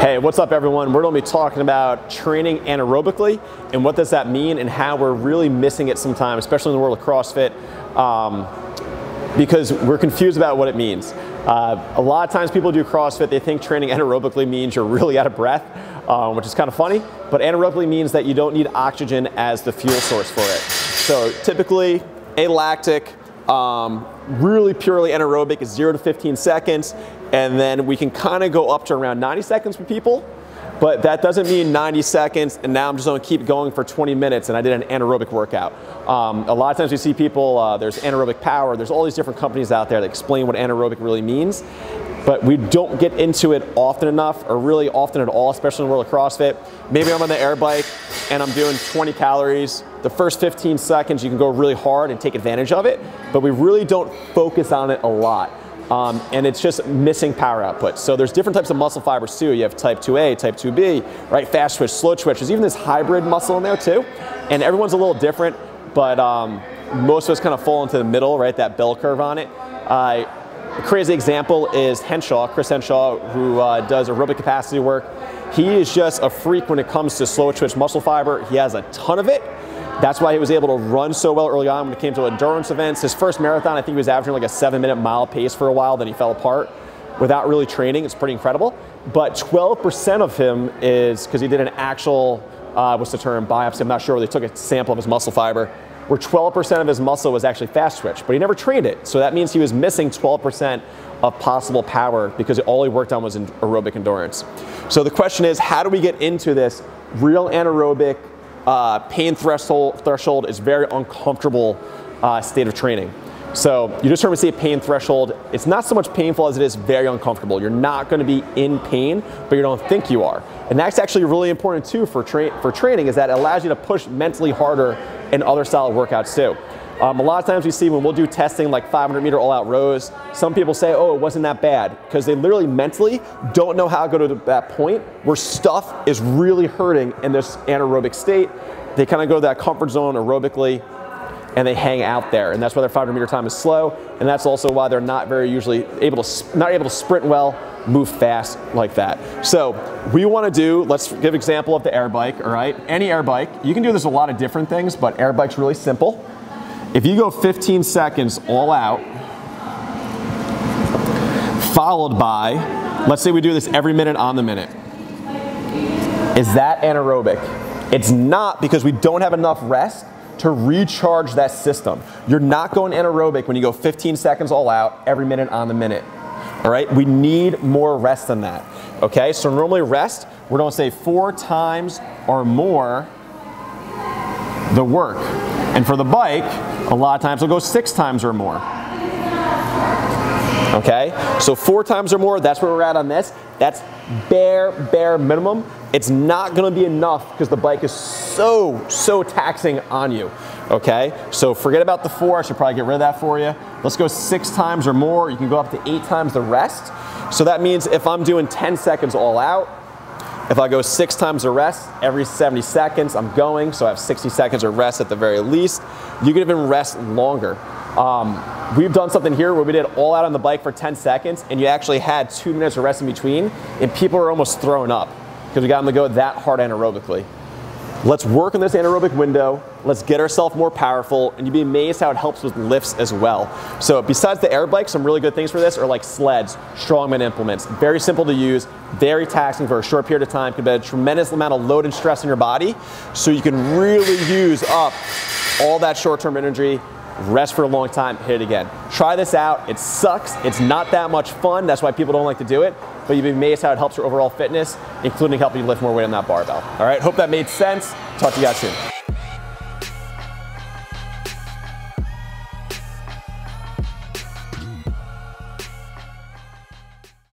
Hey, what's up everyone? We're going to be talking about training anaerobically and what does that mean and how we're really missing it sometimes, especially in the world of CrossFit, because we're confused about what it means. A lot of times people do CrossFit, they think training anaerobically means you're really out of breath, which is kind of funny, but anaerobically means that you don't need oxygen as the fuel source for it. So typically, alactic, really purely anaerobic is 0 to 15 seconds, and then we can kind of go up to around 90 seconds for people, but that doesn't mean 90 seconds and now I'm just going to keep going for 20 minutes and I did an anaerobic workout. A lot of times we see people, there's anaerobic power, there's all these different companies out there that explain what anaerobic really means, but we don't get into it often enough, or really often at all, especially in the world of CrossFit. Maybe I'm on the air bike and I'm doing 20 calories. The first 15 seconds you can go really hard and take advantage of it, but we really don't focus on it a lot. And it's just missing power output. So there's different types of muscle fibers too. You have type 2A, type 2B, right? Fast twitch, slow twitch. There's even this hybrid muscle in there too. And everyone's a little different, but most of us kind of fall into the middle, right? That bell curve on it. A crazy example is Henshaw, Chris Henshaw, who does aerobic capacity work. He is just a freak when it comes to slow twitch muscle fiber. He has a ton of it. That's why he was able to run so well early on when it came to endurance events. His first marathon, I think he was averaging like a 7-minute mile pace for a while, then he fell apart without really training. It's pretty incredible. But 12% of him is, because he did an actual, what's the term, biopsy, I'm not sure, where they took a sample of his muscle fiber, where 12% of his muscle was actually fast twitch, but he never trained it. So that means he was missing 12% of possible power because all he worked on was aerobic endurance. So the question is, how do we get into this real anaerobic pain threshold is very uncomfortable state of training. So you just heard me say pain threshold. It's not so much painful as it is very uncomfortable. You're not going to be in pain, but you don't think you are. And that's actually really important too for training, is that it allows you to push mentally harder in other style workouts too. A lot of times we see when we'll do testing like 500-meter all-out rows, some people say, oh, it wasn't that bad, because they literally mentally don't know how to go to that point where stuff is really hurting in this anaerobic state. They kind of go to that comfort zone aerobically, and they hang out there, and that's why their 500-meter time is slow, and that's also why they're not very usually able to sprint well, move fast like that. So we want to do, let's give an example of the air bike, all right? Any air bike, you can do this with a lot of different things, but air bike's really simple. If you go 15 seconds all out, followed by, let's say we do this every minute on the minute. Is that anaerobic? It's not, because we don't have enough rest to recharge that system. You're not going anaerobic when you go 15 seconds all out every minute on the minute. All right, we need more rest than that. Okay, so normally rest, we're gonna say 4 times or more the work. And for the bike, a lot of times we'll go 6 times or more. Okay, so 4 times or more, that's where we're at on this. That's bare minimum. It's not gonna be enough because the bike is so taxing on you. Okay, so forget about the 4, I should probably get rid of that for you. Let's go 6 times or more. You can go up to 8 times the rest. So that means if I'm doing 10 seconds all out, if I go 6 times the rest, every 70 seconds I'm going, so I have 60 seconds of rest at the very least. You can even rest longer. We've done something here where we did all out on the bike for 10 seconds and you actually had 2 minutes of rest in between, and people are almost throwing up because we got them to go that hard anaerobically. Let's work on this anaerobic window. Let's get ourselves more powerful, and you'd be amazed how it helps with lifts as well. So besides the air bike, some really good things for this are like sleds, strongman implements. Very simple to use, very taxing for a short period of time, can be a tremendous amount of load and stress in your body, so you can really use up all that short-term energy, rest for a long time, hit it again. Try this out. It sucks. It's not that much fun. That's why people don't like to do it, but you'd be amazed how it helps your overall fitness, including helping you lift more weight on that barbell. All right, hope that made sense. Talk to you guys soon.